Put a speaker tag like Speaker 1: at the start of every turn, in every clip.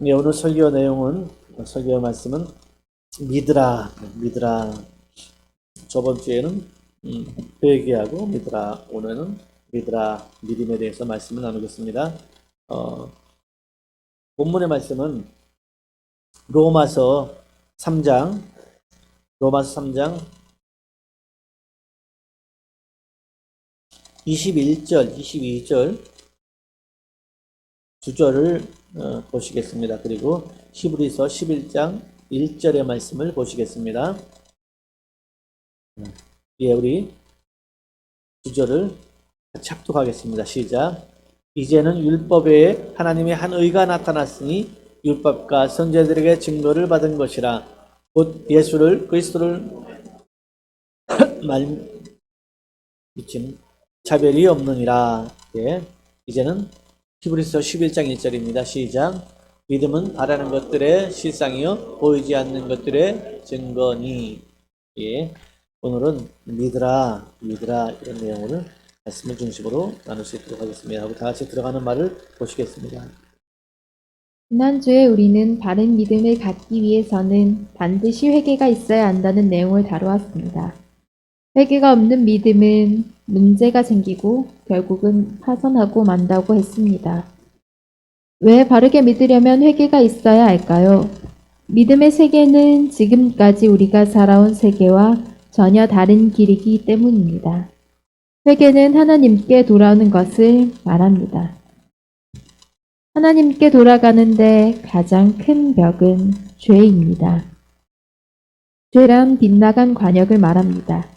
Speaker 1: 네, 오늘 설교 말씀은 믿으라. 저번 주에는 회개하고 믿으라. 오늘은 믿으라, 믿음에 대해서 말씀을 나누겠습니다. 본문의 말씀은 로마서 3장 21절, 22절 두 절을 보시겠습니다. 그리고 히브리서 11장 1절의 말씀을 보시겠습니다. 예, 우리 두 절을 같이 합독하겠습니다. 시작. 이제는 율법에 하나님의 한 의가 나타났으니 율법과 선지자들에게 증거를 받은 것이라. 곧 예수를 그리스도를 말 미친 차별이 없느니라. 예, 이제는 히브리서 11장 1절입니다. 시작. 믿음은 바라는 것들의 실상이요 보이지 않는 것들의 증거니. 예, 오늘은 믿으라 이런 내용을 말씀을 중심으로 나눌 수 있도록 하겠습니다. 하고 다 같이 들어가는 말을 보시겠습니다.
Speaker 2: 지난주에 우리는 바른 믿음을 갖기 위해서는 반드시 회개가 있어야 한다는 내용을 다루었습니다. 회개가 없는 믿음은 문제가 생기고 결국은 파산하고 만다고 했습니다. 왜 바르게 믿으려면 회개가 있어야 할까요? 믿음의 세계는 지금까지 우리가 살아온 세계와 전혀 다른 길이기 때문입니다. 회개는 하나님께 돌아오는 것을 말합니다. 하나님께 돌아가는데 가장 큰 벽은 죄입니다. 죄란 빗나간 관역을 말합니다.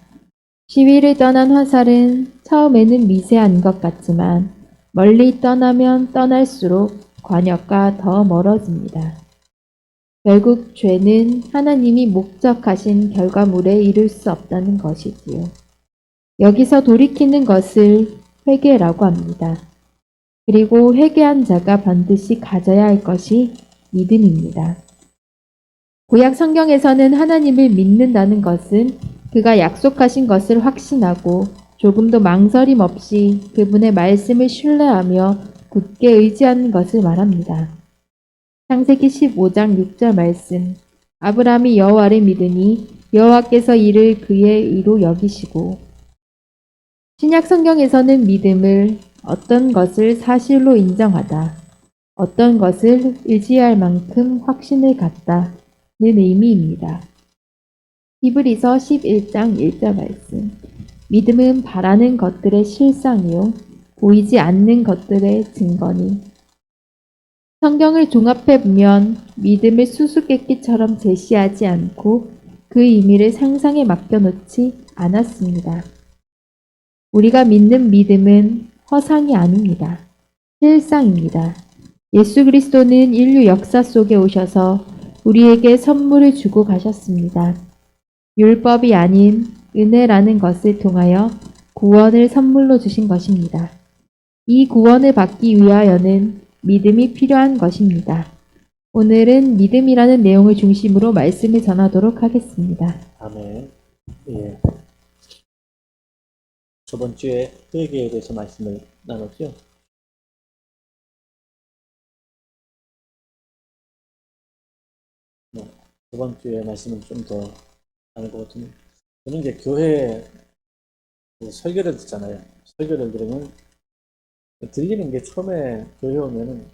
Speaker 2: 시위를 떠난 화살은 처음에는 미세한 것 같지만 멀리 떠나면 떠날수록 관역과 더 멀어집니다. 결국 죄는 하나님이 목적하신 결과물에 이룰 수 없다는 것이지요. 여기서 돌이키는 것을 회개라고 합니다. 그리고 회개한 자가 반드시 가져야 할 것이 믿음입니다. 구약 성경에서는 하나님을 믿는다는 것은 그가 약속하신 것을 확신하고 조금도 망설임 없이 그분의 말씀을 신뢰하며 굳게 의지하는 것을 말합니다. 창세기 15장 6절 말씀. 아브라함이 여호와를 믿으니 여호와께서 이를 그의 의로 여기시고. 신약 성경에서는 믿음을 어떤 것을 사실로 인정하다, 어떤 것을 의지할 만큼 확신을 갖다는 의미입니다. 히브리서 11장 1절 말씀. 믿음은 바라는 것들의 실상이요 보이지 않는 것들의 증거니. 성경을 종합해 보면 믿음을 수수께끼처럼 제시하지 않고 그 의미를 상상에 맡겨놓지 않았습니다. 우리가 믿는 믿음은 허상이 아닙니다. 실상입니다. 예수 그리스도는 인류 역사 속에 오셔서 우리에게 선물을 주고 가셨습니다. 율법이 아닌 은혜라는 것을 통하여 구원을 선물로 주신 것입니다. 이 구원을 받기 위하여는 믿음이 필요한 것입니다. 오늘은 믿음이라는 내용을 중심으로 말씀을 전하도록 하겠습니다.
Speaker 1: 아멘. 예. 저번 주에 회개에 대해서 말씀을 나눴죠. 저번 주에 말씀은 좀 더 나눌 것 같은데, 저는 이제 교회 설교를 듣잖아요. 설교를 들으면 들리는 게 처음에 교회 오면은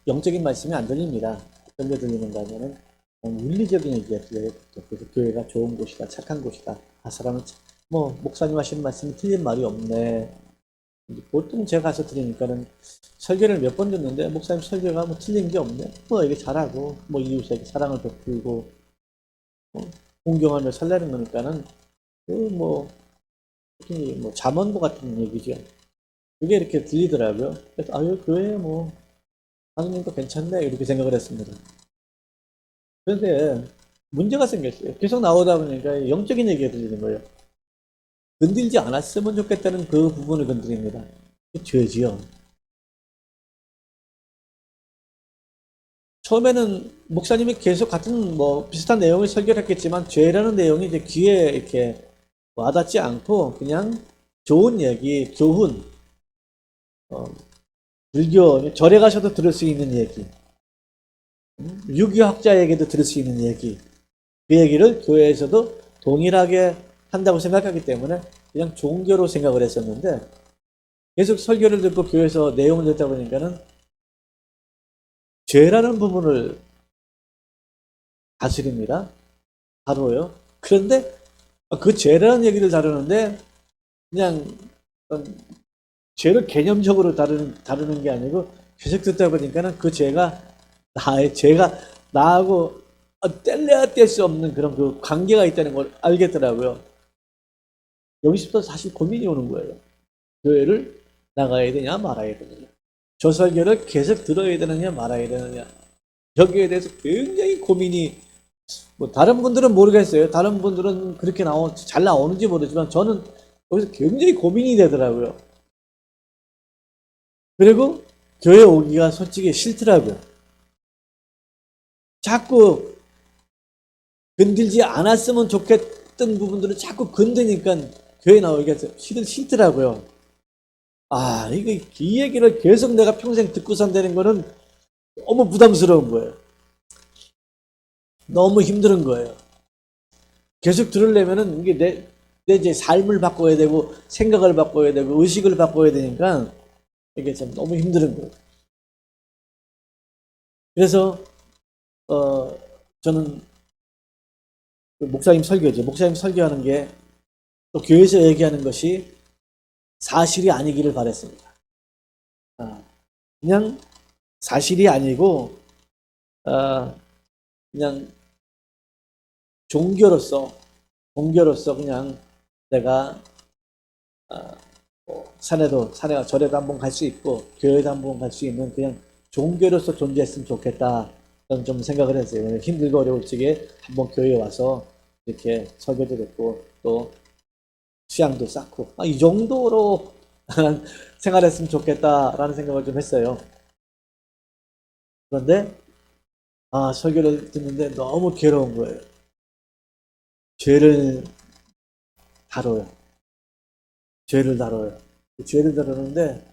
Speaker 1: 영적인 말씀이 안 들립니다. 어떤 게 들리는가 하면은 윤리적인 얘기가 들려요. 그래서 교회가 좋은 곳이다, 착한 곳이다. 아, 사람은 뭐 목사님 하시는 말씀이 틀린 말이 없네. 보통 제가 가서 들으니까는 설교를 몇 번 듣는데 목사님 설교가 뭐 틀린 게 없네. 뭐 이게 잘하고 뭐 이웃에게 사랑을 베풀고 공경하며 살라는 거니까는 뭐 특히 뭐 잠언부 같은 얘기죠. 그게 이렇게 들리더라고요. 그래서 아유 교회 뭐 하느님도 괜찮네 이렇게 생각을 했습니다. 그런데 문제가 생겼어요. 계속 나오다 보니까 영적인 얘기가 들리는 거예요. 건들지 않았으면 좋겠다는 그 부분을 건드립니다. 죄지요. 처음에는 목사님이 계속 같은 뭐 비슷한 내용을 설교를 했겠지만 죄라는 내용이 이제 귀에 이렇게 와닿지 않고 그냥 좋은 얘기, 교훈, 불교 절에 가셔도 들을 수 있는 얘기 유기학자에게도 들을 수 있는 얘기, 그 얘기를 교회에서도 동일하게 한다고 생각하기 때문에 그냥 종교로 생각을 했었는데, 계속 설교를 듣고 교회에서 내용을 듣다 보니까는 죄라는 부분을 다스립니다. 다뤄요. 그런데 그 죄라는 얘기를 다루는데 그냥 죄를 개념적으로 다루는 게 아니고, 계속 듣다 보니까는 그 죄가 나하고 뗄래야 뗄 수 없는 그런 그 관계가 있다는 걸 알겠더라고요. 여기서부터 사실 고민이 오는 거예요. 교회를 나가야 되냐 말아야 되느냐, 저 설교를 계속 들어야 되느냐 말아야 되느냐, 여기에 대해서 굉장히 고민이, 뭐 다른 분들은 모르겠어요. 다른 분들은 그렇게 잘 나오는지 모르지만 저는 여기서 굉장히 고민이 되더라고요. 그리고 교회 오기가 솔직히 싫더라고요. 자꾸 건들지 않았으면 좋겠던 부분들을 자꾸 건드니까 교회 나오기가 싫더라고요. 이 얘기를 계속 내가 평생 듣고 산다는 거는 너무 부담스러운 거예요. 너무 힘든 거예요. 계속 들으려면은 이게 내 이제 삶을 바꿔야 되고, 생각을 바꿔야 되고, 의식을 바꿔야 되니까 이게 참 너무 힘든 거예요. 그래서, 저는 그 목사님 설교하는 게 또 교회에서 얘기하는 것이 사실이 아니기를 바랬습니다. 그냥 사실이 아니고, 그냥 종교로서 그냥 내가 산에가 절에도 한번 갈 수 있고 교회도 한번 갈 수 있는 그냥 종교로서 존재했으면 좋겠다, 저는 좀 생각을 했어요. 힘들고 어려울 적에 한번 교회에 와서 이렇게 설교도 듣고 또 수양도 쌓고, 이 정도로 생활했으면 좋겠다라는 생각을 좀 했어요. 그런데 설교를 듣는데 너무 괴로운 거예요. 죄를 다뤄요. 죄를 다루는데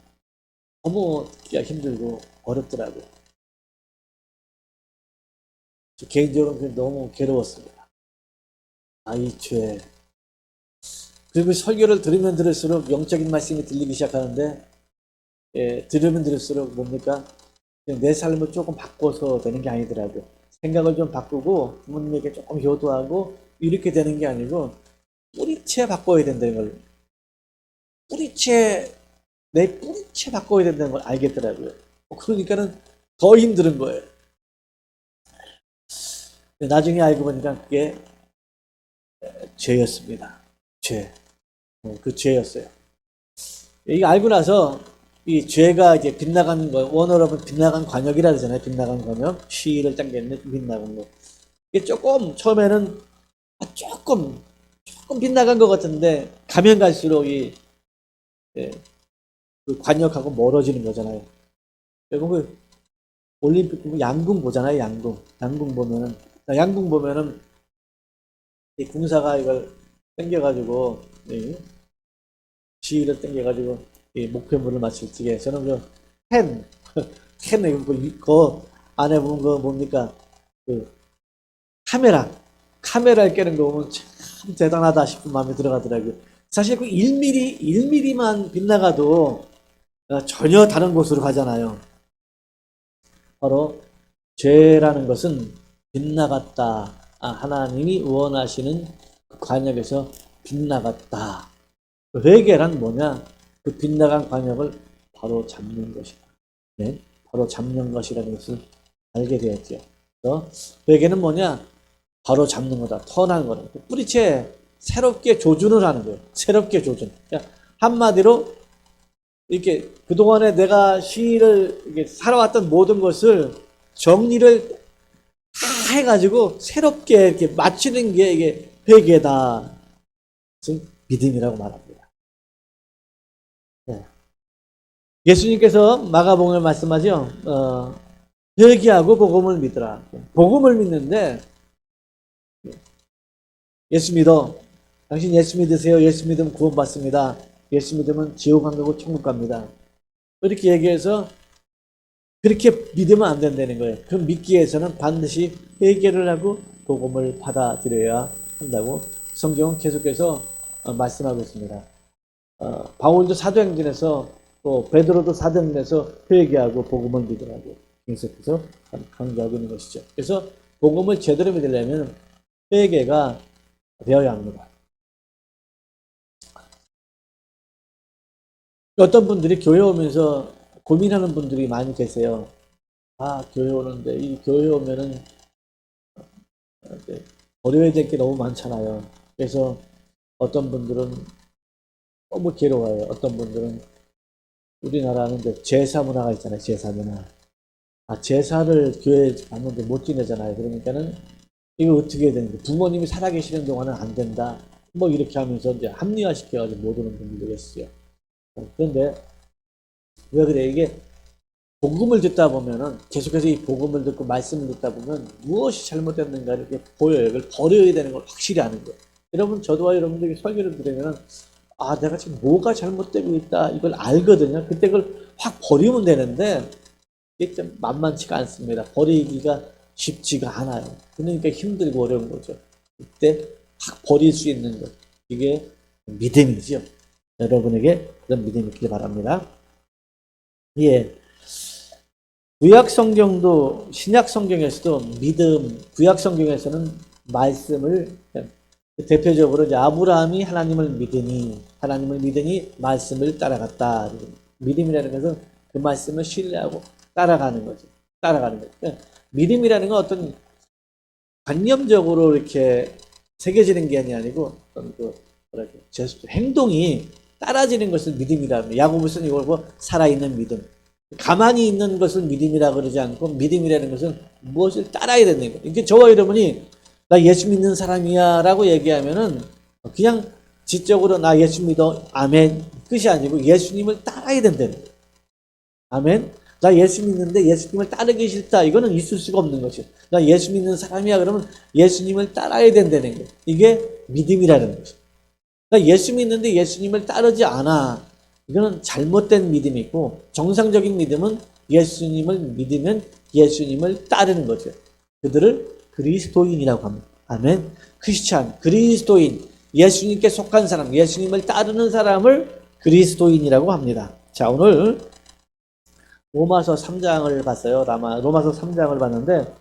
Speaker 1: 너무 듣기가 힘들고 어렵더라고요. 개인적으로 너무 괴로웠습니다. 이 죄. 그리고 설교를 들으면 들을수록 영적인 말씀이 들리기 시작하는데, 들으면 들을수록 뭡니까? 내 삶을 조금 바꿔서 되는 게 아니더라고요. 생각을 좀 바꾸고 부모님에게 조금 효도하고 이렇게 되는 게 아니고, 뿌리채 바꿔야 된다는 걸, 내 뿌리채 바꿔야 된다는 걸 알겠더라고요. 그러니까는 더 힘든 거예요. 나중에 알고 보니까 그게 죄였습니다. 죄. 그 죄였어요. 이거 알고 나서 이 죄가 이제 빗나간 거, 원어로 하면 빗나간 관역이라 그러잖아요. 빗나간 관역. 시를 당겼네, 빗나간 거. 이게 처음에는 조금 빗나간 것 같은데, 가면 갈수록 그 관역하고 멀어지는 거잖아요. 결국 올림픽 양궁 보잖아요. 양궁 보면은 이 궁사가 이걸 당겨가지고, 지휘를 당겨가지고 이 목표물을 맞출 적에, 저는 캔 그 안에 보면 그 뭡니까, 그 카메라를 깨는 거 보면 참 대단하다 싶은 마음이 들어가더라고요. 사실 그 1mm만 빗나가도 전혀 다른 곳으로 가잖아요. 바로 죄라는 것은 빗나갔다. 하나님이 원하시는 그 관역에서 빗나갔다. 그 회개란 뭐냐? 그 빗나간 관역을 바로 잡는 것이다. 네? 바로 잡는 것이라는 것을 알게 되었죠. 그래서 회개는 뭐냐? 바로 잡는 거다. 턴하는 거다. 뿌리채 새롭게 조준을 하는 거예요. 새롭게 조준. 그러니까 한마디로 이렇게 그동안에 내가 이렇게 살아왔던 모든 것을 정리를 다 해가지고 새롭게 이렇게 맞추는 게 이게 회개다. 즉 믿음이라고 말합니다. 네. 예수님께서 마가복음에 말씀하죠. 회개하고 복음을 믿으라. 복음을 믿는데, 예수 믿어. 당신 예수 믿으세요. 예수 믿으면 구원받습니다. 예수 믿으면 지옥 안 가고 천국 갑니다. 이렇게 얘기해서 그렇게 믿으면 안 된다는 거예요. 그 믿기 위해서는 반드시 회개를 하고 복음을 받아들여야 한다고 성경은 계속해서 말씀하고 있습니다. 바울도 사도행전에서 또 베드로도 사도행전에서 회개하고 복음을 믿으라고 계속해서 강조하고 있는 것이죠. 그래서 복음을 제대로 믿으려면 회개가 되어야 합니다. 어떤 분들이 교회 오면서 고민하는 분들이 많이 계세요. 교회 오는데 이 교회 오면은 버려야 될 게 너무 많잖아요. 그래서 어떤 분들은 너무 괴로워요. 어떤 분들은 우리나라는 이제 제사 문화가 있잖아요. 제사 문화. 제사를 교회에 갔는데 못 지내잖아요. 그러니까는 이거 어떻게 해야 되는데 부모님이 살아계시는 동안은 안 된다. 뭐 이렇게 하면서 이제 합리화시켜가지고 못 오는 분들도 있어요. 그런데 왜 그래? 이게 복음을 듣다 보면은 계속해서 이 복음을 듣고 말씀을 듣다 보면 무엇이 잘못됐는가 이렇게 보여요. 이걸 버려야 되는 걸 확실히 아는 거예요. 여러분, 저도와 여러분들이 설교를 들으면은 내가 지금 뭐가 잘못되고 있다 이걸 알거든요. 그때 그걸 확 버리면 되는데 이게 좀 만만치가 않습니다. 버리기가 쉽지가 않아요. 그러니까 힘들고 어려운 거죠. 그때 확 버릴 수 있는 것, 이게 믿음이죠. 여러분에게 그런 믿음이 있길 바랍니다. 예. 구약 성경도 신약 성경에서도 믿음, 구약 성경에서는 말씀을 대표적으로 이제 아브라함이 하나님을 믿으니 말씀을 따라갔다. 믿음이라는 것은 그 말씀을 신뢰하고 따라가는 거죠. 따라가는 거죠. 그러니까 믿음이라는 건 어떤 관념적으로 이렇게 새겨지는 게 아니고 어떤 행동이 따라지는 것을 믿음이라고 합니다. 야고보서는 이걸 보고 살아있는 믿음. 가만히 있는 것을 믿음이라고 그러지 않고 믿음이라는 것은 무엇을 따라야 되는 거예요. 이게 저와 여러분이 나 예수 믿는 사람이야 라고 얘기하면은 그냥 지적으로 나 예수 믿어 아멘 끝이 아니고 예수님을 따라야 된다는 거예요. 아멘. 나 예수 믿는데 예수님을 따르기 싫다. 이거는 있을 수가 없는 것이에요. 나 예수 믿는 사람이야 그러면 예수님을 따라야 된다는 거예요. 이게 믿음이라는 것이에요. 나 예수 믿는데 예수님을 따르지 않아. 이거는 잘못된 믿음이고 정상적인 믿음은 예수님을 믿으면 예수님을 따르는 거죠. 그들을 그리스도인이라고 합니다. 아멘. 크리스찬, 그리스도인, 예수님께 속한 사람, 예수님을 따르는 사람을 그리스도인이라고 합니다. 자, 오늘 로마서 3장을 봤어요. 로마서 3장을 봤는데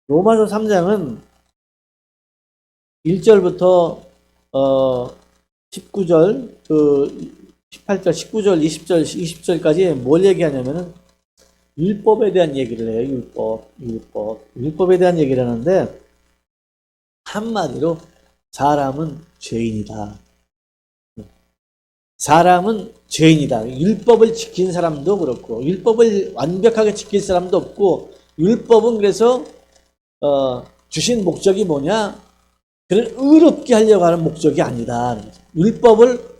Speaker 1: 로마서 3장은 1절부터 19절, 18절, 19절, 20절, 20절까지 뭘 얘기하냐면은 율법에 대한 얘기를 해요. 율법에 대한 얘기를 하는데 한마디로 사람은 죄인이다. 사람은 죄인이다. 율법을 지킨 사람도 그렇고 율법을 완벽하게 지킬 사람도 없고 율법은 그래서 주신 목적이 뭐냐? 그를 의롭게 하려고 하는 목적이 아니다. 율법은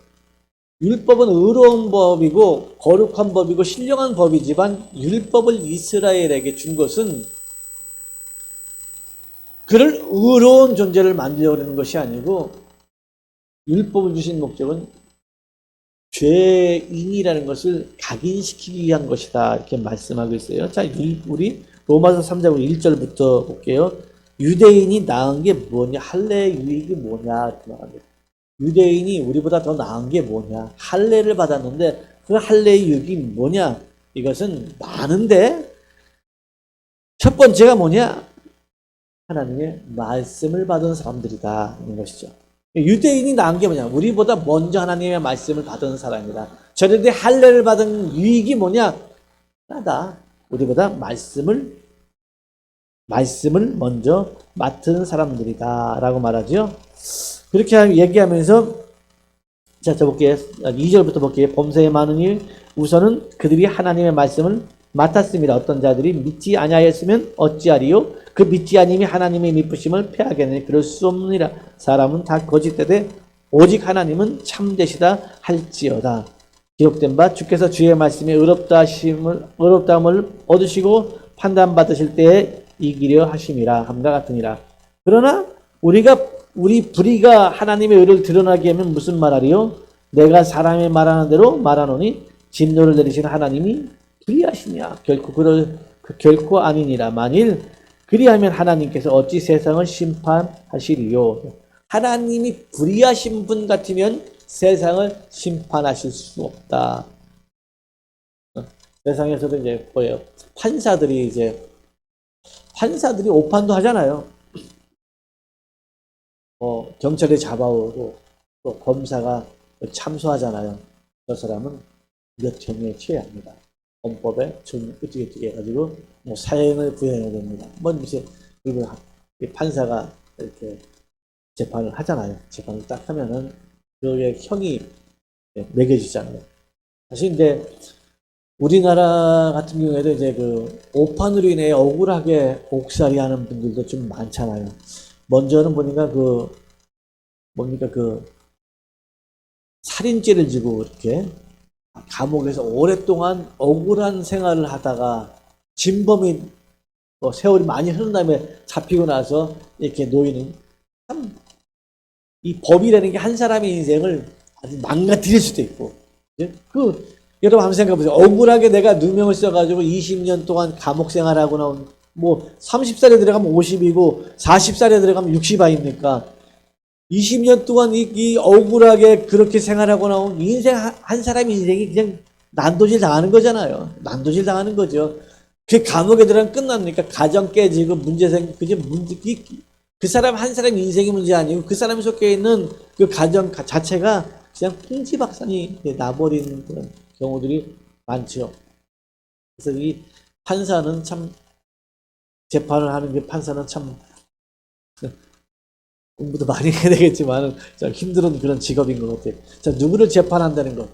Speaker 1: 의로운 법이고 거룩한 법이고 신령한 법이지만 율법을 이스라엘에게 준 것은 그를 의로운 존재를 만들려는 것이 아니고 율법을 주신 목적은 죄인이라는 것을 각인시키기 위한 것이다. 이렇게 말씀하고 있어요. 자, 우리 로마서 3장 1절부터 볼게요. 유대인이 나은 게 뭐냐? 할례의 유익이 뭐냐? 이렇게 말합니다. 유대인이 우리보다 더 나은 게 뭐냐? 할례를 받았는데 그 할례의 유익이 뭐냐? 이것은 많은데 첫 번째가 뭐냐? 하나님의 말씀을 받은 사람들이다. 이런 것이죠. 유대인이 나은 게 뭐냐? 우리보다 먼저 하나님의 말씀을 받은 사람이다. 저들이 할례를 받은 유익이 뭐냐? 나다. 우리보다 말씀을 먼저 맡은 사람들이다. 라고 말하죠. 그렇게 얘기하면서 자, 저 볼게요. 2절부터 볼게요. 범사에 많은 일 우선은 그들이 하나님의 말씀을 맡았습니다. 어떤 자들이 믿지 아니하였으면 어찌하리요? 그 믿지 아님이 하나님의 미쁘심을 패하겠느니 그럴 수 없느니라. 사람은 다 거짓되되 오직 하나님은 참되시다 할지어다. 기록된 바 주께서 주의 말씀에 의롭다함을 얻으시고 판단받으실 때에 이기려 하심이라 함과 같으니라. 그러나 우리 불의가 하나님의 의를 드러나게 하면 무슨 말하리요? 내가 사람의 말하는 대로 말하노니 진노를 내리시는 하나님이 불의하시냐? 결코 아니니라. 만일 그리하면 하나님께서 어찌 세상을 심판하시리요? 하나님이 불의하신 분 같으면 세상을 심판하실 수 없다. 세상에서도 이제 뭐예요? 판사들이 오판도 하잖아요. 경찰이 잡아오고 또 검사가 참소하잖아요. 저 사람은 몇 형에 처해야 합니다. 헌법에 어떻게 해가지고 뭐 사형을 부여해야 됩니다. 뭐 이제 그리고 판사가 이렇게 재판을 하잖아요. 재판을 딱 하면은 그의 형이 매겨지잖아요. 사실 근데 우리나라 같은 경우에도 이제 그 오판으로 인해 억울하게 옥살이 하는 분들도 좀 많잖아요. 먼저는 보니까 살인죄를 지고 이렇게 감옥에서 오랫동안 억울한 생활을 하다가 진범이 세월이 많이 흐른 다음에 잡히고 나서 이렇게 놓이는, 참 이 법이라는 게 한 사람의 인생을 아주 망가뜨릴 수도 있고, 여러분 한번 생각해 보세요. 억울하게 내가 누명을 써가지고 20년 동안 감옥 생활하고 나온, 뭐 30살에 들어가면 50이고 40살에 들어가면 60 아닙니까? 20년 동안 이 억울하게 그렇게 생활하고 나온 인생, 한 사람의 인생이 그냥 난도질 당하는 거잖아요. 난도질 당하는 거죠. 그 감옥에 들어가면 끝납니까? 가정 깨지고 그 사람 한 사람 인생이 문제 아니고 그 사람이 속해 있는 그 가정 자체가 그냥 풍지박산이 나버리는 그런 경우들이 많죠. 그래서 이 판사는 참, 재판을 하는 게 판사는 참 공부도 많이 해야 되겠지만 좀 힘든 그런 직업인 것 같아요. 자, 누구를 재판한다는 것.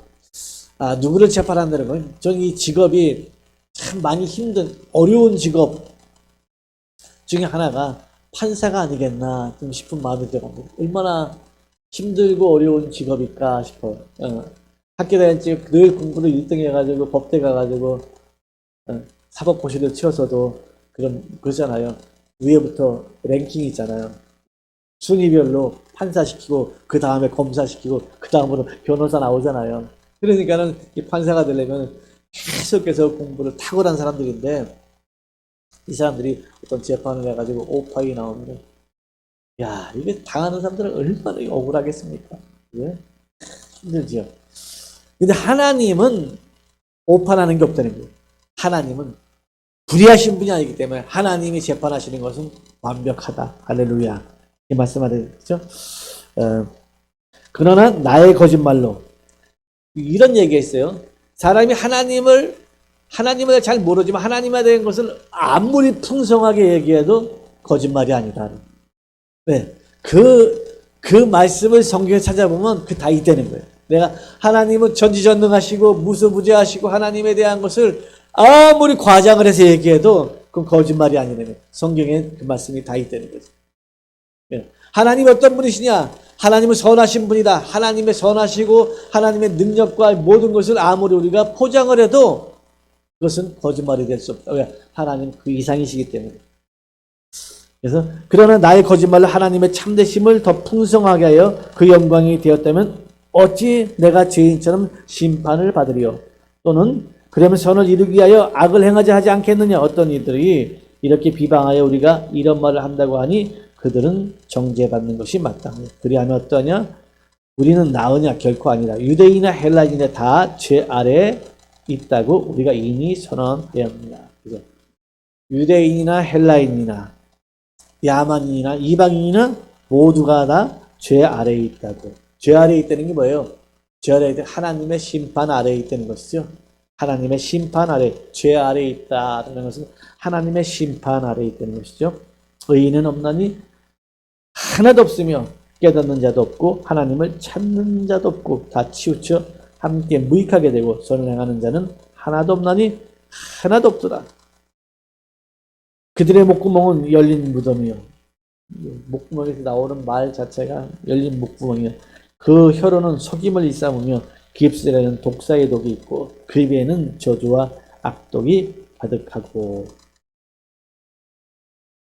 Speaker 1: 누구를 재판한다는 건, 저는 이 직업이 참 많이 힘든, 어려운 직업 중에 하나가 판사가 아니겠나 좀 싶은 마음이 들어갑니다. 얼마나 힘들고 어려운 직업일까 싶어요. 학교 다닐 때늘 공부를 1등 해가지고 법대 가가지고 사법고시를 치러서도 그러잖아요. 위에부터 랭킹이 있잖아요. 순위별로 판사 시키고 그 다음에 검사 시키고 그 다음으로 변호사 나오잖아요. 그러니까는 이 판사가 되려면 계속해서 공부를 탁월한 사람들인데, 이 사람들이 어떤 재판을 해가지고 오파이 나오면, 야, 이게 당하는 사람들은 얼마나 억울하겠습니까? 예? 힘들죠. 근데 하나님은 오판하는 게 없다는 거예요. 하나님은 불의하신 분이 아니기 때문에 하나님이 재판하시는 것은 완벽하다. 할렐루야. 이 말씀하셨죠? 그러나 나의 거짓말로, 이런 얘기가 있어요. 사람이 하나님을 잘 모르지만 하나님에 대한 것을 아무리 풍성하게 얘기해도 거짓말이 아니다. 네. 그 말씀을 성경에 찾아보면 그 다 있다는 거예요. 내가 하나님은 전지전능하시고 무소부재하시고 하나님에 대한 것을 아무리 과장을 해서 얘기해도 그건 거짓말이 아니라는 거예요. 성경에 그 말씀이 다 있다는 거죠. 네. 하나님이 어떤 분이시냐? 하나님은 선하신 분이다. 하나님의 선하시고 하나님의 능력과 모든 것을 아무리 우리가 포장을 해도 그것은 거짓말이 될 수 없다. 왜? 하나님 그 이상이시기 때문에. 그래서 그러나 나의 거짓말로 하나님의 참되심을 더 풍성하게 하여 그 영광이 되었다면 어찌 내가 죄인처럼 심판을 받으리요? 또는 그러면 선을 이루기 위하여 악을 행하지 하지 않겠느냐? 어떤 이들이 이렇게 비방하여 우리가 이런 말을 한다고 하니 그들은 정죄받는 것이 마땅하냐? 그리하면 어떠냐? 우리는 나으냐? 결코 아니라 유대인이나 헬라인이나 다 죄 아래에 있다고 우리가 이미 선언하였느냐? 유대인이나 헬라인이나 야만인이나 이방인이나 모두가 다 죄 아래에 있다고. 죄 아래에 있다는 게 뭐예요? 죄 아래에 있다, 하나님의 심판 아래에 있다는 것이죠. 하나님의 심판 아래, 죄 아래에 있다는 것은 하나님의 심판 아래에 있다는 것이죠. 의인은 없나니 하나도 없으며 깨닫는 자도 없고 하나님을 찾는 자도 없고 다 치우쳐 함께 무익하게 되고 선을 행하는 자는 하나도 없나니 하나도 없더라. 그들의 목구멍은 열린 무덤이요. 목구멍에서 나오는 말 자체가 열린 목구멍이요. 그 혀로는 속임을 일삼으며 그 입술에는 독사의 독이 있고 그 입에는 저주와 악독이 가득하고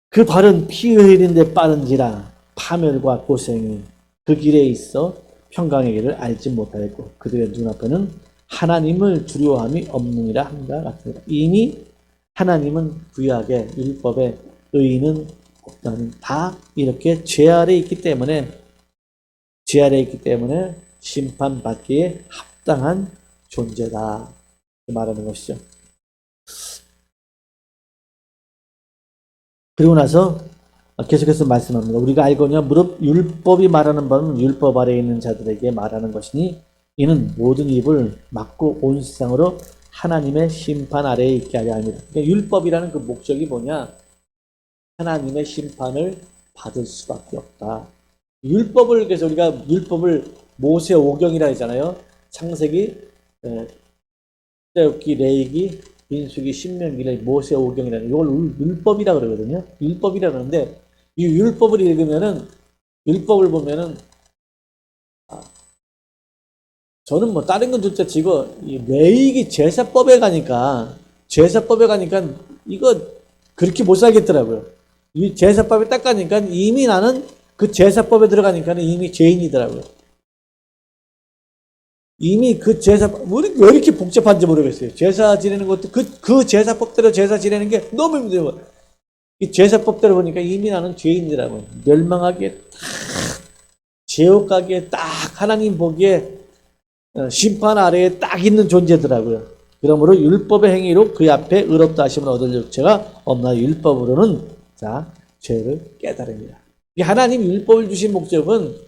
Speaker 1: 그 발은 피 흘리는 데 빠른지라 파멸과 고생이 그 길에 있어 평강의 길을 알지 못하였고 그들의 눈앞에는 하나님을 두려워함이 없느니라 한가 같으니라. 이미 하나님은 구약의 율법에 의인은 없다는, 다 이렇게 죄 아래 있기 때문에 심판받기에 합당한 존재다 말하는 것이죠. 그리고 나서 계속해서 말씀합니다. 우리가 알거니와 무릇 율법이 말하는 바는 율법 아래에 있는 자들에게 말하는 것이니 이는 모든 입을 막고 온 세상으로 하나님의 심판 아래에 있게 하려 합니다. 그러니까 율법이라는 그 목적이 뭐냐? 하나님의 심판을 받을 수밖에 없다. 율법을, 그래서 우리가 율법을 모세 오경이라 하잖아요. 창세기, 출애굽기, 레위기, 민수기, 신명기를 모세 오경이라는, 이걸 율법이라 그러거든요. 율법이라 그러는데 이 율법을 읽으면은, 율법을 보면은, 저는 뭐 다른 건 둘째 치고 이 레위기 제사법에 가니까 이거 그렇게 못 살겠더라고요. 이 제사법에 딱 가니까 이미 나는 그 제사법에 들어가니까 이미 죄인이더라고요. 이미 그 제사법, 왜 이렇게 복잡한지 모르겠어요. 제사 지내는 것도 그 제사법대로 제사 지내는 게 너무 힘들어요. 이 제사법대로 보니까 이미 나는 죄인이더라고요. 멸망하기에 딱, 지옥 가기에 딱, 하나님 보기에 심판 아래에 딱 있는 존재더라고요. 그러므로 율법의 행위로 그 앞에 의롭다 하심을 얻을 육체가 없나 율법으로는 자 죄를 깨달습니다. 하나님 율법을 주신 목적은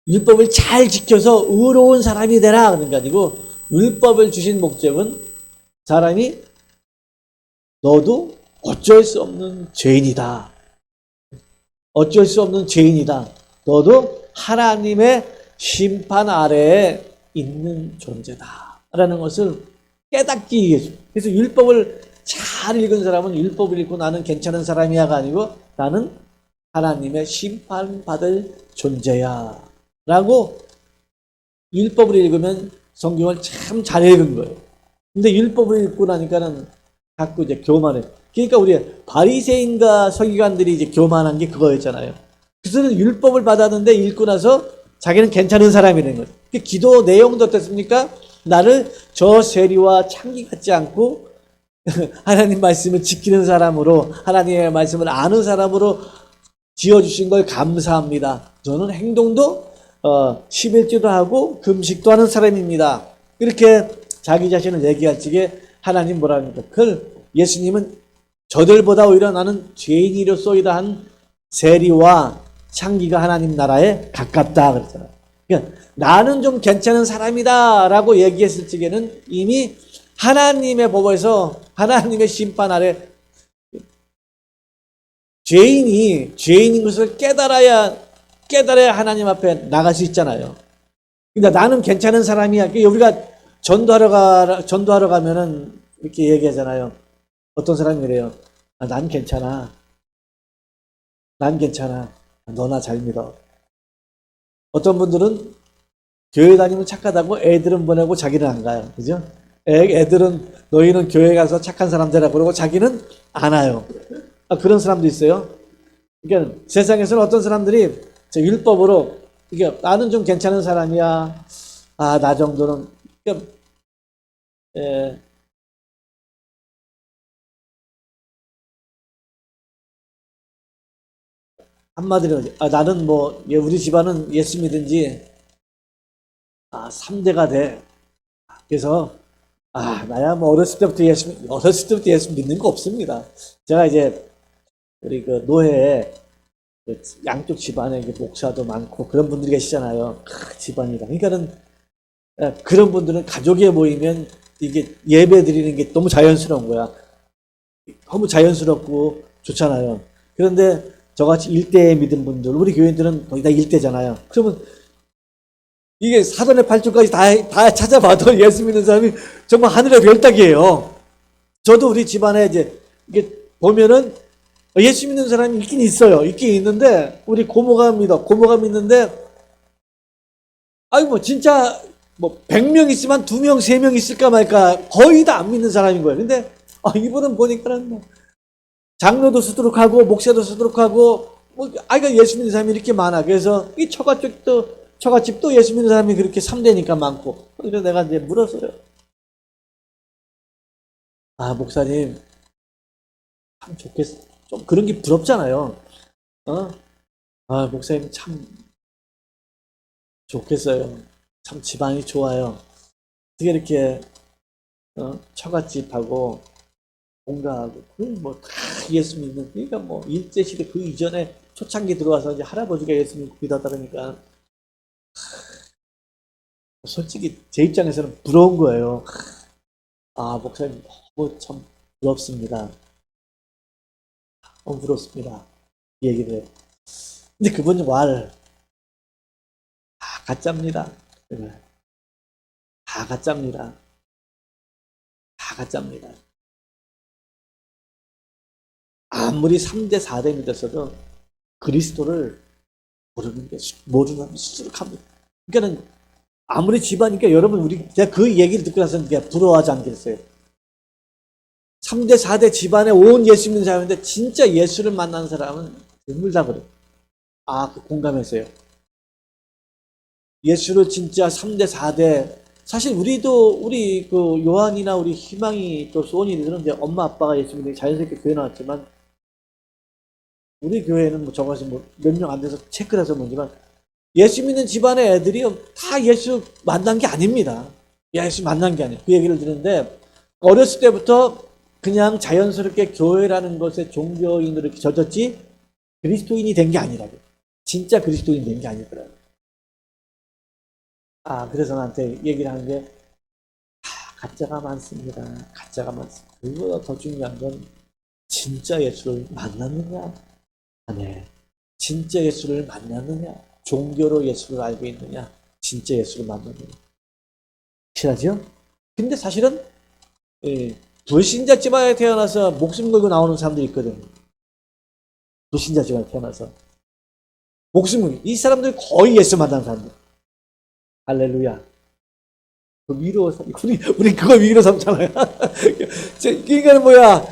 Speaker 1: 율법을 잘 지켜서 의로운 사람이 되라 그런 게 아니고, 율법을 주신 목적은 사람이 너도 어쩔 수 없는 죄인이다. 어쩔 수 없는 죄인이다. 너도 하나님의 심판 아래에 있는 존재다 라는 것을 깨닫기 위해서. 그래서 율법을 잘 읽은 사람은 율법을 읽고 나는 괜찮은 사람이야가 아니고 나는 하나님의 심판받을 존재야 라고 율법을 읽으면 성경을 참 잘 읽은 거예요. 근데 율법을 읽고 나니까는 자꾸 이제 교만해. 그러니까 우리 바리새인과 서기관들이 이제 교만한 게 그거였잖아요. 그래서 율법을 받았는데 읽고 나서 자기는 괜찮은 사람이라는 거예요. 기도 내용도 어떻습니까? 나를 저 세리와 창기 같지 않고 하나님 말씀을 지키는 사람으로, 하나님의 말씀을 아는 사람으로 지어주신 걸 감사합니다. 저는 행동도 11조도 하고 금식도 하는 사람입니다. 이렇게 자기 자신을 얘기할 적에 하나님 뭐라 합니까? 예수님은 저들보다 오히려 나는 죄인이로소이다 한 세리와 창기가 하나님 나라에 가깝다 그랬잖아요. 그러니까 나는 좀 괜찮은 사람이다 라고 얘기했을 적에는 이미 하나님의 법에서, 하나님의 심판 아래 죄인인 것을 깨달아야 하나님 앞에 나갈 수 있잖아요. 그러니까 나는 괜찮은 사람이야. 우리가 전도하러 가면은 이렇게 얘기하잖아요. 어떤 사람이 그래요. 난 괜찮아. 너나 잘 믿어. 어떤 분들은 교회 다니면 착하다고 애들은 보내고 자기는 안 가요. 그죠? 애들은 너희는 교회 가서 착한 사람 되라 그러고 자기는 안 와요. 그런 사람도 있어요. 그러니까 세상에서는 어떤 사람들이 율법으로 이게 나는 좀 괜찮은 사람이야. 나 정도는. 그러니까 한마디로 나는 뭐 우리 집안은 예수 믿은지 3대가 돼. 그래서 나야 뭐 어렸을 때부터 예수 믿는 거 없습니다. 제가 이제 우리 그 노회에 양쪽 집안에 목사도 많고 그런 분들이 계시잖아요. 집안이다. 그러니까는 그런 분들은 가족에 모이면 이게 예배 드리는 게 너무 자연스러운 거야. 너무 자연스럽고 좋잖아요. 그런데 저같이 일대에 믿은 분들, 우리 교인들은 거의 다 일대잖아요. 그러면 이게 사돈의 팔줄까지 다 찾아봐도 예수 믿는 사람이 정말 하늘의 별따기예요. 저도 우리 집안에 이제 이게 보면은 예수 믿는 사람이 있긴 있어요. 있긴 있는데 우리 고모가 믿는데 뭐 진짜 뭐 100명 있으면 2명, 3명 있을까 말까 거의 다 안 믿는 사람인 거예요. 근데 이분은 보니까는 뭐 장로도 수두룩하고 목사도 수두룩하고 예수 믿는 사람이 이렇게 많아. 그래서 이 처가 쪽도 처갓집 또 예수 믿는 사람이 그렇게 3대니까 많고. 그래서 내가 이제 물었어요. 아, 목사님, 참 좋겠어. 좀 그런 게 부럽잖아요. 어? 아, 목사님 참 좋겠어요. 참 집안이 좋아요. 어떻게 이렇게, 처갓집하고 본가하고, 다 예수 믿는, 그러니까 뭐, 일제시대 그 이전에 초창기 들어와서 이제 할아버지가 예수 믿고 믿었다 그러니까, 솔직히 제 입장에서는 부러운 거예요. 아, 목사님 너무 참 부럽습니다. 너무 부럽습니다. 이 얘기를 해요. 근데 그분 말, 다 가짜입니다. 네. 다 가짜입니다. 다 가짜입니다. 아무리 3대, 4대 믿었어도 그리스도를 모르는 수두룩합니다. 그러니까는 아무리 집안이니까 여러분, 제가 그 얘기를 듣고 나서 그냥 부러워하지 않겠어요. 3대, 4대 집안에 온 예수 믿는 사람인데 진짜 예수를 만난 사람은 드물다 그래요. 아, 그 공감했어요. 예수를 진짜 3대, 4대, 사실 우리 그 요한이나 우리 희망이 또 소원이들은 이제 엄마 아빠가 예수 믿는 자연스럽게 교회 나왔지만 우리 교회는 뭐 저것이 뭐 몇 명 안 돼서 체크를 해서 뭔지만 예수 믿는 집안의 애들이 다 예수 만난 게 아닙니다. 예수 만난 게 아니에요. 그 얘기를 듣는데 어렸을 때부터 그냥 자연스럽게 교회라는 것에 종교인으로 이렇게 젖었지 그리스도인이 된 게 아니라고. 진짜 그리스도인 된 게 아니더라고요. 아, 그래서 나한테 얘기를 하는 게 가짜가 많습니다. 가짜가 많습니다. 그거보다 더 중요한 건 진짜 예수를 만났느냐? 네. 진짜 예수를 만났느냐? 종교로 예수를 알고 있느냐? 진짜 예수를 만났느냐? 확실하죠? 근데 사실은 불신자 집안에 태어나서 목숨 걸고 나오는 사람들이 있거든요. 불신자 집안에 태어나서 목숨 걸고 이 사람들 거의 예수 만난 사람들. 할렐루야. 그 위로 우리 그거 위로 삼잖아요. 그러니까 뭐야?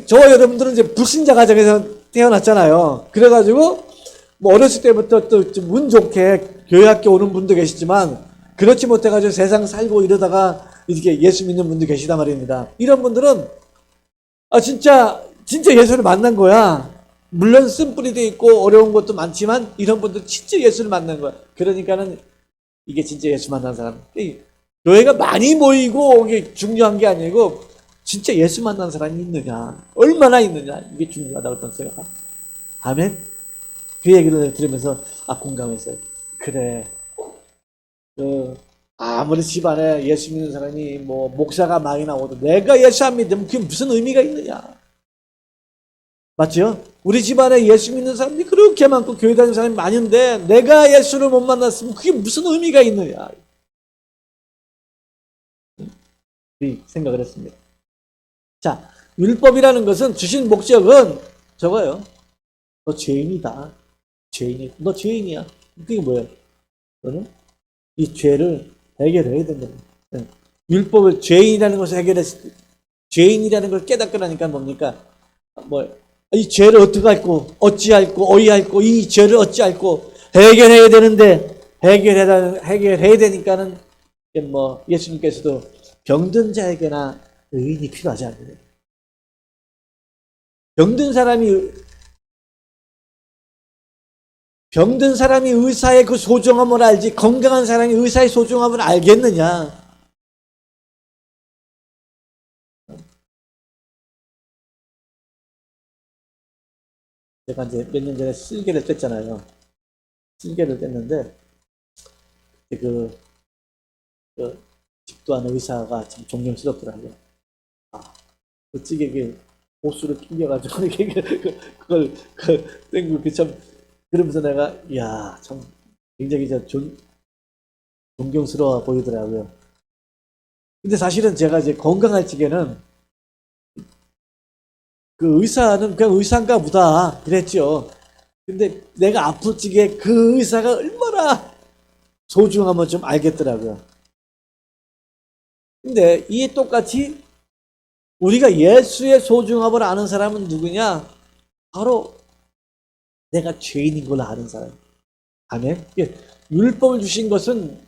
Speaker 1: 저와 여러분들은 이제 불신자 가정에서 태어났잖아요. 그래가지고 뭐 어렸을 때부터 또 좀 운 좋게 교회 학교 오는 분도 계시지만 그렇지 못해가지고 세상 살고 이러다가 이렇게 예수 믿는 분도 계시단 말입니다. 이런 분들은 아 진짜 예수를 만난 거야. 물론 쓴뿌리도 있고 어려운 것도 많지만 이런 분들 진짜 예수를 만난 거야. 그러니까는 이게 진짜 예수 만난 사람. 교회가 많이 모이고 이게 중요한 게 아니고 진짜 예수 만난 사람이 있느냐, 얼마나 있느냐 이게 중요하다고 저는 생각합니다. 아멘. 그 얘기를 들으면서 공감했어요. 그래. 아무리 집안에 예수 믿는 사람이 뭐 목사가 많이 나오도 내가 예수 안 믿으면 그게 무슨 의미가 있느냐. 맞죠? 우리 집안에 예수 믿는 사람이 그렇게 많고 교회 다니는 사람이 많은데 내가 예수를 못 만났으면 그게 무슨 의미가 있느냐. 이 생각을 했습니다. 자, 율법이라는 것은 주신 목적은 저거요. 너 죄인이다. 너 죄인이야. 그게 뭐예요? 너는 이 죄를 해결해야 된다. 율법을 죄인이라는 것을 죄인이라는 걸 깨닫고 나니까 뭡니까? 이 죄를 어떻게 할고, 어찌할고, 어이할고, 이 죄를 어찌할고, 해결해야 되는데, 해결해야 되니까는, 예수님께서도 병든 자에게나 의인이 필요하지 않느냐. 병든 사람이 의사의 그 소중함을 알지, 건강한 사람이 의사의 소중함을 알겠느냐. 제가 이제 몇 년 전에 쓸개를 뗐잖아요. 쓸개를 뗐는데, 그 집도하는 의사가 참 존경스럽더라고요. 그 찌개에 호수를 낑겨가지고, 그걸 땡고, 참, 그러면서 내가, 이야, 참, 굉장히 존경스러워 보이더라고요. 근데 사실은 제가 이제 건강할 적에는 그 의사는 그냥 의사인가 보다 그랬죠. 근데 내가 아플 적에 그 의사가 얼마나 소중함을 좀 알겠더라고요. 근데 이에 똑같이 우리가 예수의 소중함을 아는 사람은 누구냐? 바로 내가 죄인인 걸 아는 사람. 아멘. 예, 율법을 주신 것은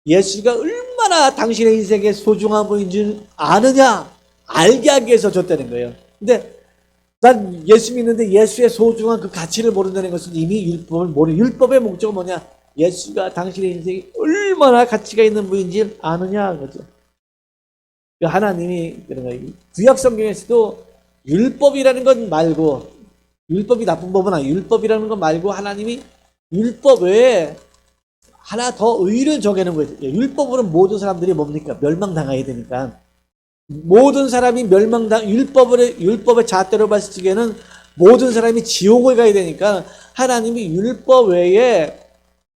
Speaker 1: 예수가 얼마나 당신의 인생에 소중한 분인 줄 아느냐, 알게 하기 위해서 줬다는 거예요. 근데 난 예수 믿는데 예수의 소중한 그 가치를 모른다는 것은 이미 율법을 모르는, 율법의 목적은 뭐냐? 예수가 당신의 인생이 얼마나 가치가 있는 분인지 아느냐, 그죠? 하나님이 그런 거예요. 구약 성경에서도 율법이라는 것 말고, 율법이 나쁜 법은 아니에요. 율법이라는 것 말고 하나님이 율법 외에 하나 더 의를 정해놓은 거예요. 율법으로는 모든 사람들이 뭡니까? 멸망당해야 되니까. 모든 사람이 율법의 잣대로 봤을 적에는 모든 사람이 지옥을 가야 되니까 하나님이 율법 외에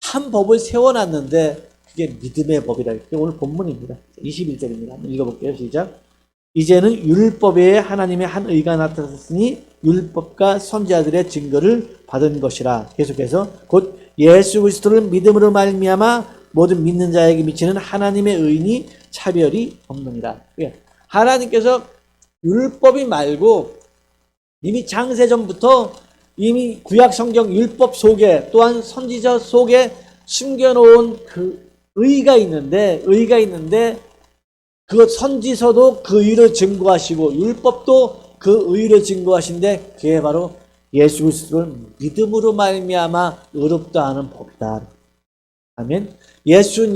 Speaker 1: 한 법을 세워놨는데 그게 믿음의 법이라. 그게 오늘 본문입니다. 21절입니다. 한번 읽어볼게요. 시작. 이제는 율법 외에 하나님의 한 의가 나타났으니 율법과 선지자들의 증거를 받은 것이라. 계속해서 곧 예수 그리스도를 믿음으로 말미암아 모든 믿는 자에게 미치는 하나님의 의인이 차별이 없느니라. 하나님께서 율법이 말고 이미 장세전부터 이미 구약 성경 율법 속에 또한 선지자 속에 숨겨놓은 그 의가 있는데 그 선지서도 그 의를 증거하시고 율법도 그 의를 증거하신데 그게 바로 예수 그리스도를 믿음으로 말미암아 의롭다 하는 법이다. 아멘. 예수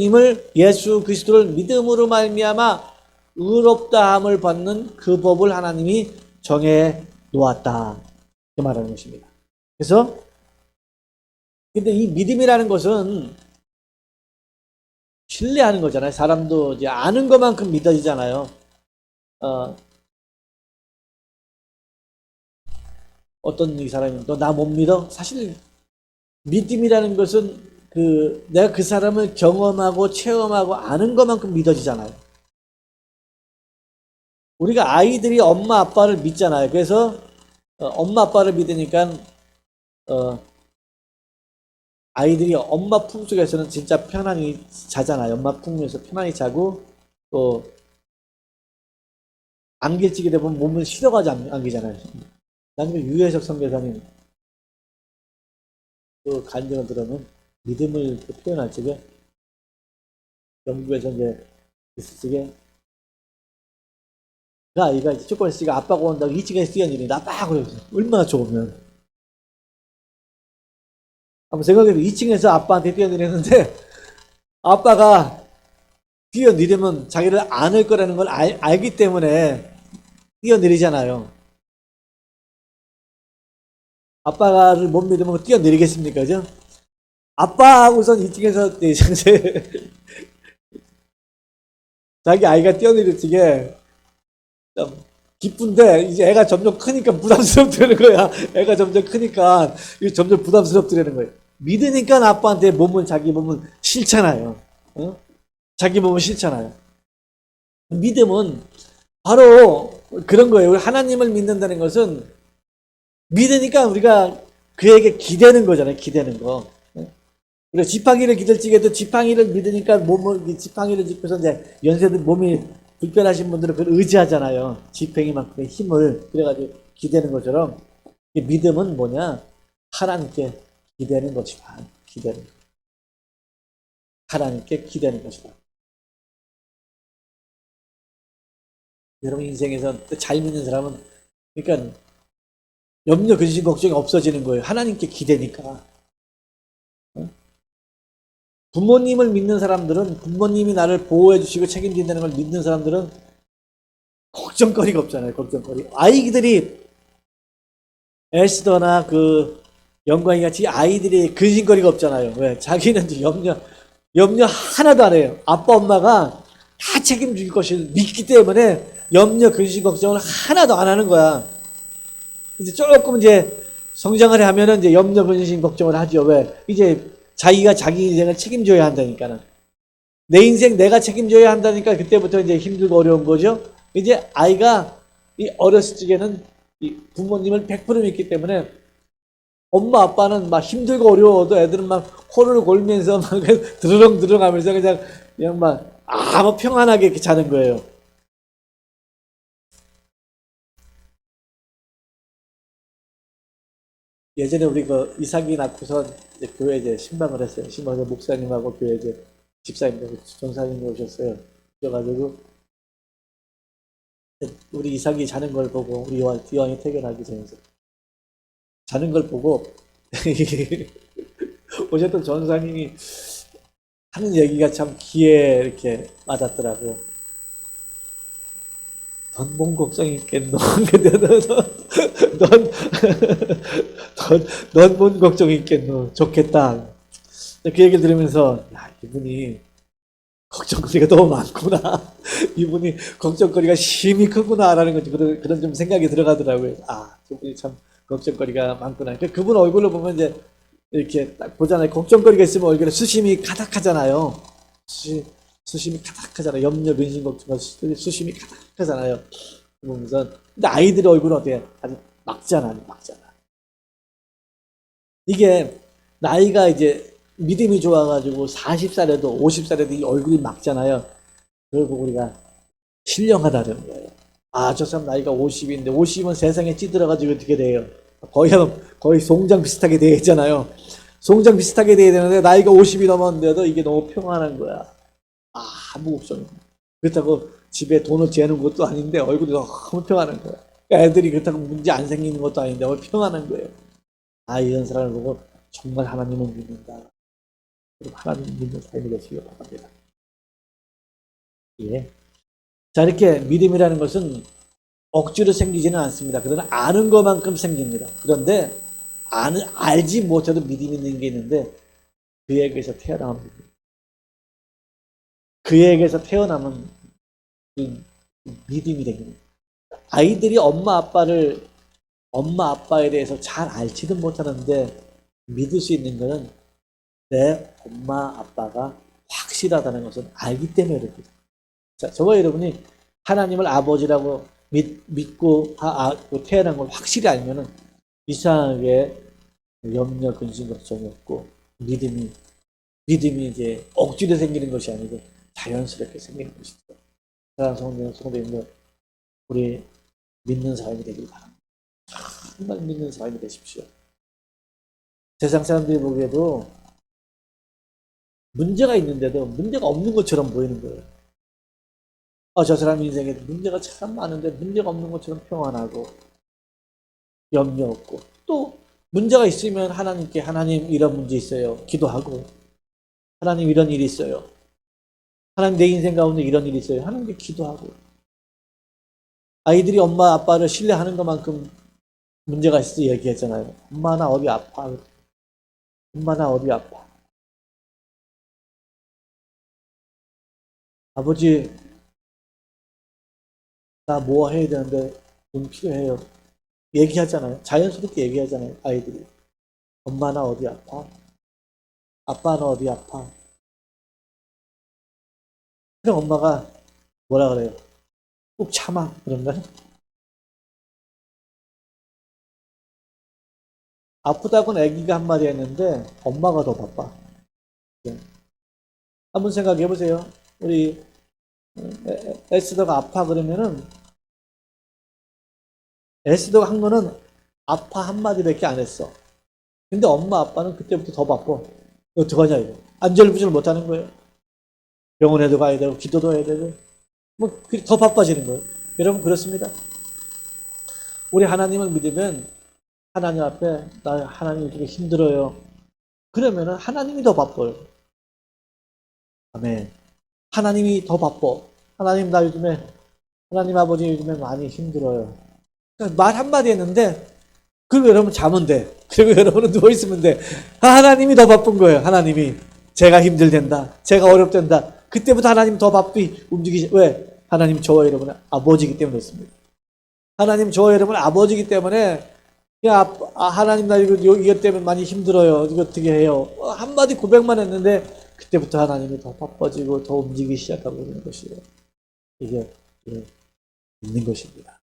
Speaker 1: 그리스도를 믿음으로 말미암아 의롭다함을 받는 그 법을 하나님이 정해 놓았다. 그 말하는 것입니다. 그래서 근데 이 믿음이라는 것은 신뢰하는 거잖아요. 사람도 이제 아는 것만큼 믿어지잖아요. 어떤 이 사람이 너 나 못 믿어? 사실 믿음이라는 것은 내가 그 사람을 경험하고 체험하고 아는 것만큼 믿어지잖아요. 우리가 아이들이 엄마 아빠를 믿잖아요. 그래서 엄마 아빠를 믿으니까 아이들이 엄마 품속에서는 진짜 편안히 자잖아요. 엄마 품에서 편안히 자고 또 안길지게 되면 몸을 실어가지 안기잖아요. 나중에 유해석 선교사님 그 간증을 들으면 믿음을 표현할 적에 영국에서 이제 있을 적에 그 아이가 이제 조금 있으니까 아빠가 온다고 2층에서 뛰어내리는데 아빠 그러면서 얼마나 좋으면 한번 생각해도 2층에서 아빠한테 뛰어내리는데 아빠가 뛰어내리면 자기를 안을 거라는 걸 알기 때문에 뛰어내리잖아요. 아빠를 못 믿으면 뛰어내리겠습니까? 그죠? 아빠 하고선 2층에서 자기 아이가 뛰어내릴 적에 좀 기쁜데 이제 애가 점점 크니까 부담스럽다는 거야. 애가 점점 크니까 점점 부담스럽다는 거예요. 믿으니까 아빠한테 자기 몸은 싫잖아요. 어? 자기 몸은 싫잖아요. 믿음은 바로 그런 거예요. 하나님을 믿는다는 것은 믿으니까 우리가 그에게 기대는 거잖아요. 기대는 거. 우리가 지팡이를 기댈 적에도 지팡이를 믿으니까 지팡이를 짚고서 이제 연세들 몸이 불편하신 분들은 그걸 의지하잖아요. 지팡이만큼의 힘을. 그래가지고 기대는 것처럼 믿음은 뭐냐? 하나님께 기대는 것이다. 기대는 것. 하나님께 기대는 것이다. 여러분 인생에서 잘 믿는 사람은 그러니까 염려, 근심, 걱정이 없어지는 거예요. 하나님께 기대니까. 부모님을 믿는 사람들은 부모님이 나를 보호해 주시고 책임진다는 걸 믿는 사람들은 걱정거리가 없잖아요. 걱정거리. 아이들이 에스더나 영광이 같이 아이들이 근심거리가 없잖아요. 왜? 자기는 염려 하나도 안 해요. 아빠 엄마가 다 책임질 것을 믿기 때문에 염려, 근심, 걱정을 하나도 안 하는 거야. 이제 조금 이제 성장을 하면은 이제 염려, 근심, 걱정을 하죠. 왜? 이제 자기가 자기 인생을 책임져야 한다니까는. 내 인생 내가 책임져야 한다니까 그때부터 이제 힘들고 어려운 거죠. 이제 아이가 어렸을 적에는 이 부모님을 100% 믿기 때문에 엄마 아빠는 막 힘들고 어려워도 애들은 막 코를 골면서 막 드르렁드르렁 하면서 그냥 막 아무 평안하게 이렇게 자는 거예요. 예전에 우리 그 이삭이 낳고서 이제 교회 이제 신방을 했어요. 신방에서 목사님하고 교회 이제 집사님하고 전사님이 오셨어요. 그래가지고 우리 이삭이 자는 걸 보고 우리 요한이 태어나기 전에 자는 걸 보고 오셨던 전사님이 하는 얘기가 참 귀에 이렇게 와닿더라고요. 넌 뭔 걱정이 있겠노? 근데 넌뭔 걱정이 있겠노? 좋겠다. 그 얘기를 들으면서 야, 이분이 걱정거리가 너무 많구나. 이분이 걱정거리가 심히 크구나라는 거지. 그런 좀 생각이 들어가더라고요. 아, 저분이 참 걱정거리가 많구나. 그분 얼굴을 보면 이제 이렇게 딱 보잖아요. 걱정거리가 있으면 얼굴에 수심이 가득하잖아요. 수심이 가득하잖아요. 염려, 근심, 걱정, 수심이 가득하잖아요. 보면서 근데 아이들의 얼굴은 어떻게 아주 막잖아, 막잖아. 이게 나이가 이제 믿음이 좋아가지고 40살에도 50살에도 이 얼굴이 막잖아요. 결국 우리가 신령하다는 거예요. 아, 저 사람 나이가 50인데 50이면 세상에 찌들어가지고 어떻게 돼요? 거의 송장 비슷하게 되어 있잖아요. 송장 비슷하게 돼야 되는데 나이가 50이 넘었는데도 이게 너무 평안한 거야. 아, 아무 걱정. 그렇다고 집에 돈을 재는 것도 아닌데 얼굴이 너무 평안한 거야. 애들이 그렇다고 문제 안 생기는 것도 아닌데 너무 평안한 거예요. 아, 이런 사람을 보고 정말 하나님을 믿는다. 그리고 하나님 믿는 삶이 되시길 바랍니다. 예. 자, 이렇게 믿음이라는 것은 억지로 생기지는 않습니다. 그러나 아는 것만큼 생깁니다. 그런데 알지 못해도 믿음이 있는 게 있는데 그에게서 태어나면 그에게서 태어나면 그 믿음이 됩니다. 아이들이 엄마 아빠에 대해서 잘 알지는 못하는데 믿을 수 있는 것은 내 엄마 아빠가 확실하다는 것을 알기 때문에 그럽니다. 자, 저와 여러분이 하나님을 아버지라고 믿고 태어난 걸 확실히 알면은 이상하게 염려, 근심, 걱정이 없고 믿음이 이제 억지로 생기는 것이 아니고 자연스럽게 생기는 것이죠. 사랑하는 성도님들, 우리 믿는 사람이 되길 바랍니다. 정말 믿는 사람이 되십시오. 세상 사람들이 보기에도 문제가 있는데도 문제가 없는 것처럼 보이는 거예요. 저 사람 인생에 문제가 참 많은데 문제가 없는 것처럼 평안하고 염려 없고 또 문제가 있으면 하나님께 하나님 이런 문제 있어요. 기도하고 하나님 이런 일이 있어요. 하나님 내 인생 가운데 이런 일이 있어요. 하나님께 기도하고 아이들이 엄마 아빠를 신뢰하는 것만큼 문제가 있어서 얘기했잖아요. 엄마 나 어디 아파. 엄마 나 어디 아파. 아버지 나 뭐 해야 되는데 돈 필요해요. 얘기하잖아요. 자연스럽게 얘기하잖아요. 아이들이. 엄마 나 어디 아파. 아빠 나 어디 아파. 그럼 엄마가 뭐라 그래요? 꼭 참아. 그런가요? 아프다고는 아기가 한마디 했는데 엄마가 더 바빠. 네. 한번 생각해 보세요. 우리 에스더가 아파 그러면은 에스더가 한 거는 아파 한마디밖에 안 했어. 근데 엄마 아빠는 그때부터 더 바빠. 어떡하냐 이거. 안절부절 못하는 거예요. 병원에도 가야 되고 기도도 해야 되고 뭐 더 바빠지는 거예요. 여러분 그렇습니다. 우리 하나님을 믿으면 하나님 앞에 나 하나님 이렇게 힘들어요. 그러면은 하나님이 더 바빠요. 아멘. 하나님이 더 바빠. 하나님 나 요즘에 하나님 아버지 요즘에 많이 힘들어요. 그러니까 말 한마디 했는데 그리고 여러분 자면 돼. 그리고 여러분은 누워있으면 돼. 하나님이 더 바쁜 거예요. 하나님이. 제가 힘들댄다. 제가 어렵댄다. 그때부터 하나님 더 바삐 왜? 하나님 저와 여러분의 아버지이기 때문에 그렇습니다. 하나님 저와 여러분의 아버지이기 때문에 야, 하나님 나 이것 때문에 많이 힘들어요. 이거 어떻게 해요? 한마디 고백만 했는데 그때부터 하나님이 더 바빠지고 더 움직이기 시작하고 있는 것이에요. 이게 있는 것입니다.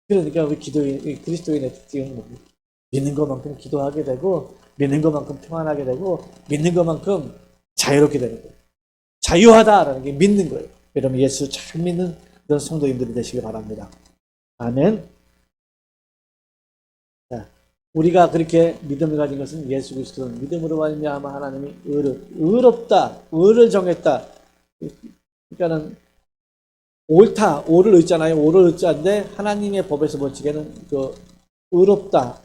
Speaker 1: 그러니까 우리 그리스도인의 특징은 뭡니까? 믿는 것만큼 기도하게 되고 믿는 것만큼 평안하게 되고 믿는 것만큼 자유롭게 되는 거예요. 자유하다라는 게 믿는 거예요. 여러분 예수 잘 믿는 그런 성도님들이 되시길 바랍니다. 아멘. 자, 우리가 그렇게 믿음을 가진 것은 예수 그리스도는 믿음으로 말미암아 하나님이 의롭다, 의를 정했다. 그러니까는 옳다, 옳을 의잖아요. 옳을 의자인데 하나님의 법에서 보시기에는 그 의롭다,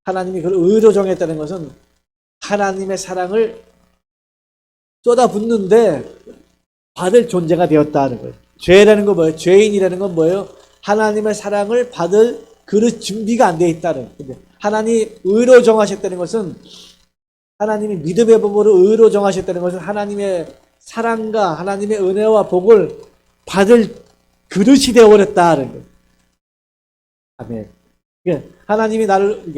Speaker 1: 하나님이 그걸 의로 정했다는 것은 하나님의 사랑을 쏟아붓는데 받을 존재가 되었다는 거예요. 죄라는 건 뭐예요? 죄인이라는 건 뭐예요? 하나님의 사랑을 받을 그릇 준비가 안 돼 있다는 거예요. 하나님이 의로 정하셨다는 것은 하나님이 믿음의 법으로 의로 정하셨다는 것은 하나님의 사랑과 하나님의 은혜와 복을 받을 그릇이 되어버렸다는 거예요. 아멘. 하나님이 나를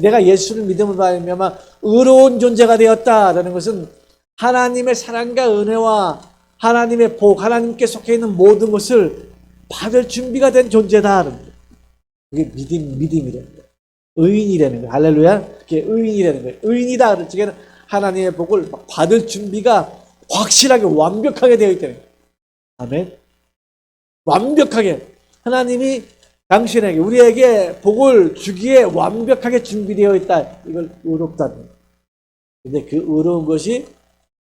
Speaker 1: 내가 예수를 믿음으로 말미암아 의로운 존재가 되었다라는 것은 하나님의 사랑과 은혜와 하나님의 복, 하나님께 속해 있는 모든 것을 받을 준비가 된 존재다라는 거예요. 그게 믿음이라는 거예요. 의인이라는 거예요. 할렐루야. 그게 의인이라는 거예요. 의인이다. 그럴 적에는 하나님의 복을 받을 준비가 확실하게 완벽하게 되어 있다는 거예요. 아멘. 완벽하게 하나님이 당신에게 우리에게 복을 주기에 완벽하게 준비되어 있다. 이걸 의롭다는 거예요. 근데 그 의로운 것이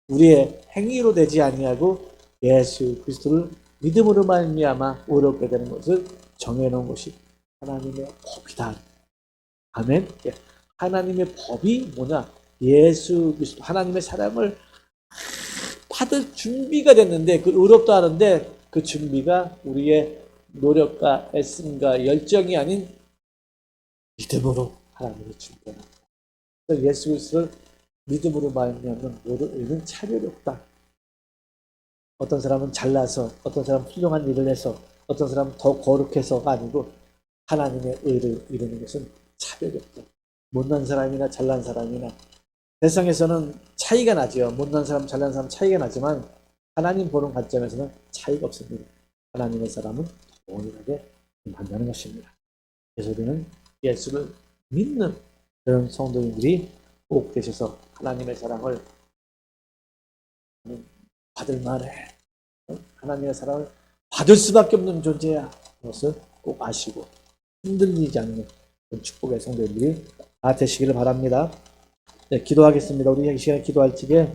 Speaker 1: 우리의 행위로 되지 아니하고 예수 그리스도를 믿음으로 말미암아 의롭게 되는 것을 정해놓은 것이 하나님의 법이다. 아멘. 하나님의 법이 뭐냐? 예수 그리스도 하나님의 사랑을 받을 준비가 됐는데 그 의롭다 하는데 그 준비가 우리의 노력과 애씀과 열정이 아닌 믿음으로 하나님의 준비합니다. 그래서 예수 그리스도를 믿음으로 말미암는 모든 의는 차별이 없다. 어떤 사람은 잘나서, 어떤 사람은 훌륭한 일을 해서, 어떤 사람은 더 거룩해서가 아니고 하나님의 의를 이루는 것은 차별이 없다. 못난 사람이나 잘난 사람이나 세상에서는 차이가 나죠. 못난 사람, 잘난 사람 차이가 나지만 하나님 보는 관점에서는 차이가 없습니다. 하나님의 사람은 동일하게 만나는 것입니다. 그래서 우리는 예수를 믿는 그런 성도님들이 꼭 되셔서 하나님의 사랑을 받을 만해. 하나님의 사랑을 받을 수밖에 없는 존재야. 그것을 꼭 아시고 흔들리지 않는 그런 축복의 성도님들이 다 되시기를 바랍니다. 네, 기도하겠습니다. 우리 이 시간에 기도할 적에